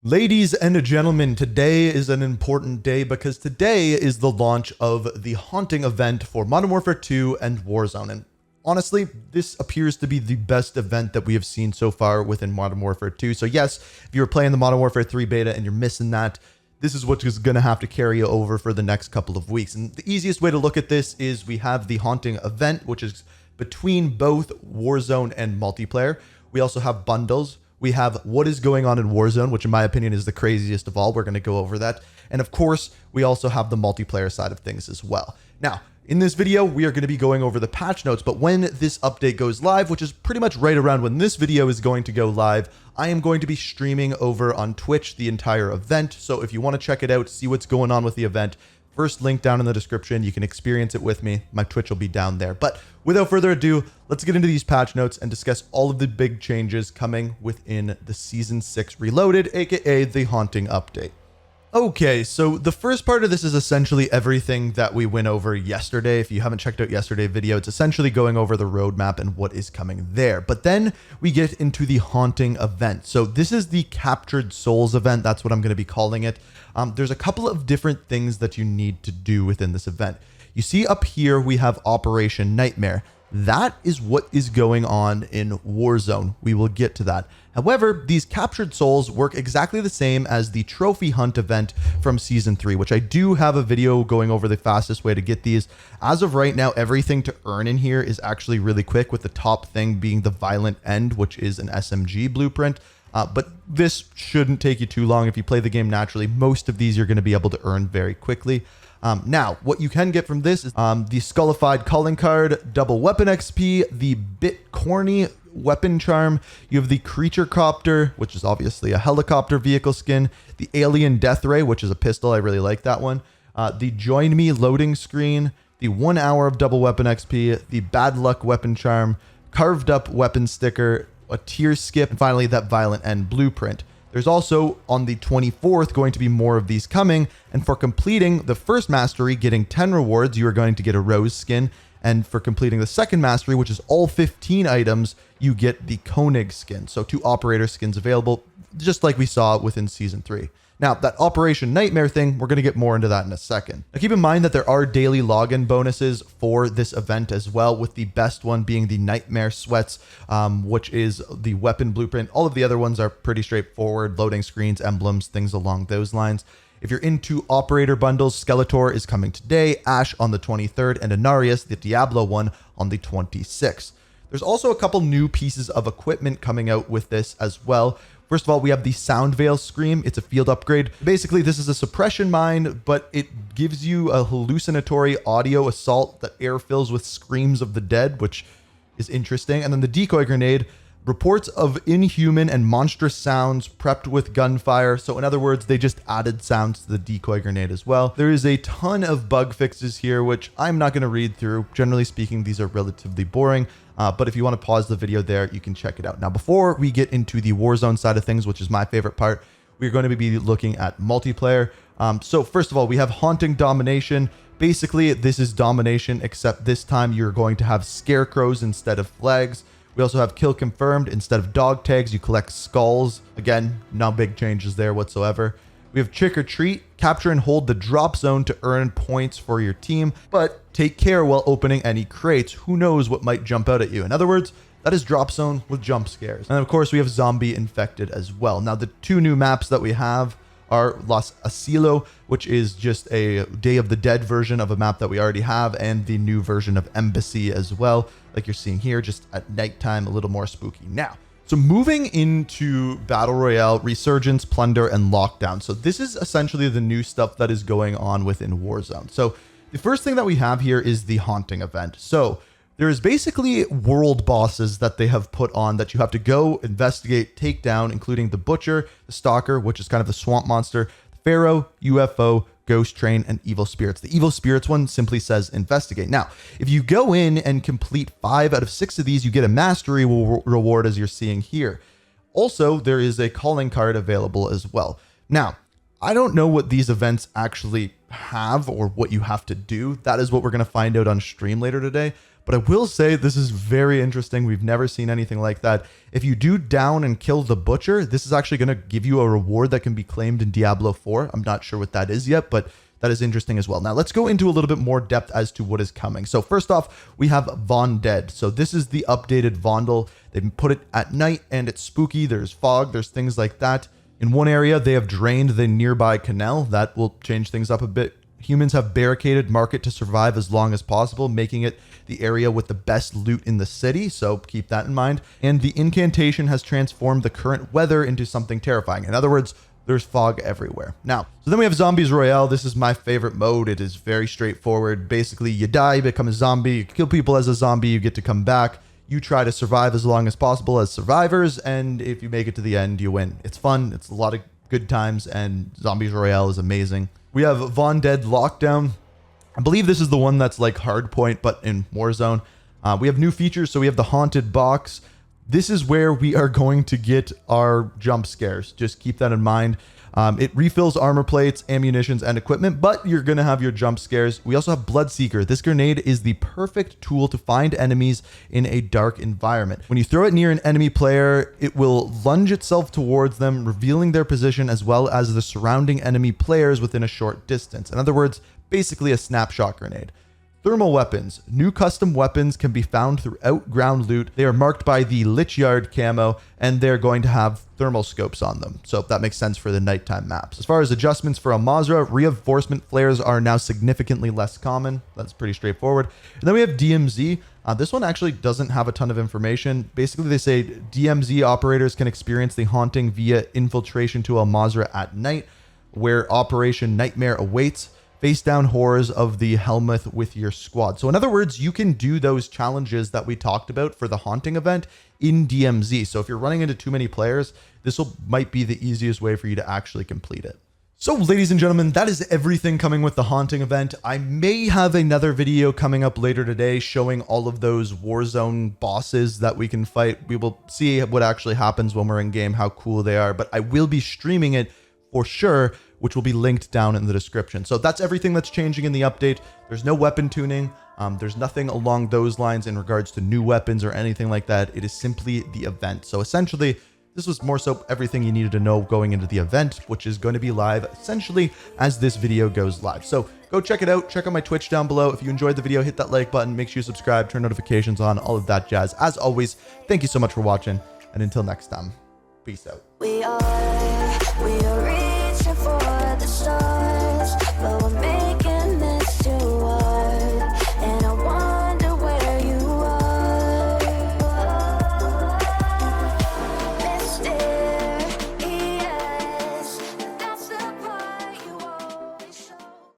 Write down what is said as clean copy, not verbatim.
Ladies and gentlemen, today is an important day because today is the launch of the Haunting event for Modern Warfare 2 and Warzone. And honestly, this appears to be the best event that we have seen so far within Modern Warfare 2. So yes, if you were playing the Modern Warfare 3 beta and you're missing that, this is what is going to have to carry you over for the next couple of weeks. And the easiest way to look at this is we have the Haunting event, which is between both Warzone and multiplayer. We also have bundles. We have what is going on in Warzone, which in my opinion is the craziest of all. We're going to go over that. And of course, we also have the multiplayer side of things as well. Now, in this video, we are going to be going over the patch notes, but when this update goes live, which is pretty much right around when this video is going to go live, I am going to be streaming over on Twitch the entire event. So if you want to check it out, see what's going on with the event, first link down in the description. You can experience it with me. My Twitch will be down there. But without further ado, let's get into these patch notes and discuss all of the big changes coming within the Season 6 Reloaded, aka the Haunting update. Okay, so the first part of this is essentially everything that we went over yesterday. If you haven't checked out yesterday's video, it's essentially going over the roadmap and what is coming there. But then we get into the Haunting event. So this is the Captured Souls event. That's what I'm going to be calling it. There's a couple of different things that you need to do within this event. You see up here, we have Operation Nightmare. That is what is going on in Warzone. We will get to that. However, these Captured Souls work exactly the same as the Trophy Hunt event from Season 3, which I do have a video going over the fastest way to get these. As of right now, everything to earn in here is actually really quick, with the top thing being the Violent End, which is an SMG blueprint. But this shouldn't take you too long. If you play the game naturally, most of these you're going to be able to earn very quickly. Now, what you can get from this is the Skullified Calling Card, Double Weapon XP, the Bit Corny Weapon Charm. You have the Creature Copter, which is obviously a helicopter vehicle skin, the Alien Death Ray, which is a pistol. I really like that one. The Join Me loading screen, the 1 hour of Double Weapon XP, the Bad Luck Weapon Charm, Carved Up Weapon Sticker, a Tier Skip, and finally that Violent End blueprint. There's also on the 24th going to be more of these coming, and for completing the first mastery, getting 10 rewards, you are going to get a Rose skin, and for completing the second mastery, which is all 15 items, you get the Koenig skin. So 2 operator skins available, just like we saw within Season 3. Now, that Operation Nightmare thing, we're going to get more into that in a second. Now, keep in mind that there are daily login bonuses for this event as well, with the best one being the Nightmare Sweats, which is the weapon blueprint. All of the other ones are pretty straightforward, loading screens, emblems, things along those lines. If you're into operator bundles, Skeletor is coming today, Ash on the 23rd, and Inarius, the Diablo one, on the 26th. There's also a couple new pieces of equipment coming out with this as well. First of all, we have the Sound Veil Scream. It's a field upgrade. Basically, this is a suppression mine, but it gives you a hallucinatory audio assault that air fills with screams of the dead, which is interesting. And then the Decoy Grenade, reports of inhuman and monstrous sounds prepped with gunfire. So in other words, they just added sounds to the Decoy Grenade as well. There is a ton of bug fixes here, which I'm not going to read through. Generally speaking, these are relatively boring. But if you want to pause the video there, you can check it out. Now, before we get into the Warzone side of things, which is my favorite part, we're going to be looking at multiplayer. So first of all, we have Haunting Domination. Basically, this is domination, except this time you're going to have scarecrows instead of flags. We also have Kill Confirmed. Instead of dog tags, you collect skulls. Again, no big changes there whatsoever. We have Trick or Treat. Capture and hold the drop zone to earn points for your team, but take care while opening any crates. Who knows what might jump out at you? In other words, that is drop zone with jump scares. And of course, we have Zombie Infected as well. Now, the 2 new maps that we have are Los Asilo, which is just a Day of the Dead version of a map that we already have, and the new version of Embassy as well, like you're seeing here, just at nighttime, a little more spooky. Now, so moving into Battle Royale, Resurgence, Plunder, and Lockdown. So this is essentially the new stuff that is going on within Warzone. So the first thing that we have here is the Haunting event. So there is basically world bosses that they have put on that you have to go investigate, take down, including the Butcher, the Stalker, which is kind of the swamp monster, the Pharaoh, UFO, Ghost Train, and Evil Spirits. The Evil Spirits one simply says investigate. Now, if you go in and complete 5 out of 6 of these, you get a mastery reward, as you're seeing here. Also, there is a calling card available as well. Now, I don't know what these events actually have or what you have to do. That is what we're going to find out on stream later today. But I will say this is very interesting. We've never seen anything like that. If you do down and kill the butcher, this is actually going to give you a reward that can be claimed in Diablo 4. I'm not sure what that is yet, but that is interesting as well. Now let's go into a little bit more depth as to what is coming. So first off, we have Von Dead. So this is the updated Vondel. They put it at night and it's spooky. There's fog, there's things like that. In one area, they have drained the nearby canal. That will change things up a bit. Humans have barricaded market to survive as long as possible, making it the area with the best loot in the city, so keep that in mind. And the incantation has transformed the current weather into something terrifying. In other words, there's fog everywhere. Now, so then we have Zombies Royale. This is my favorite mode. It is very straightforward. Basically, you die, you become a zombie, you kill people as a zombie, you get to come back. You try to survive as long as possible as survivors, and if you make it to the end, you win. It's fun, it's a lot of good times, and Zombies Royale is amazing. We have Von Dead Lockdown. I believe this is the one that's like Hardpoint, but in Warzone. We have new features, so we have the Haunted Box. This is where we are going to get our jump scares. Just keep that in mind. It refills armor plates, ammunitions, and equipment, but you're going to have your jump scares. We also have Bloodseeker. This grenade is the perfect tool to find enemies in a dark environment. When you throw it near an enemy player, it will lunge itself towards them, revealing their position as well as the surrounding enemy players within a short distance. In other words, basically a snapshot grenade. Thermal weapons. New custom weapons can be found throughout ground loot. They are marked by the Lich Yard camo, and they're going to have thermal scopes on them. So that makes sense for the nighttime maps. As far as adjustments for Al-Mazrah, reinforcement flares are now significantly less common. That's pretty straightforward. And then we have DMZ. This one actually doesn't have a ton of information. Basically, they say DMZ operators can experience the haunting via infiltration to Al-Mazrah at night, where Operation Nightmare awaits. Face down horrors of the Helmuth with your squad. So in other words, you can do those challenges that we talked about for the haunting event in DMZ. So if you're running into too many players, this might be the easiest way for you to actually complete it. So ladies and gentlemen, that is everything coming with the haunting event. I may have another video coming up later today showing all of those Warzone bosses that we can fight. We will see what actually happens when we're in game, how cool they are, but I will be streaming it for sure, which will be linked down in the description. So that's everything that's changing in the update. There's no weapon tuning. There's nothing along those lines in regards to new weapons or anything like that. It is simply the event. So essentially, this was more so everything you needed to know going into the event, which is going to be live essentially as this video goes live. So go check it out. Check out my Twitch down below. If you enjoyed the video, hit that like button. Make sure you subscribe, turn notifications on, all of that jazz. As always, thank you so much for watching. And until next time, peace out.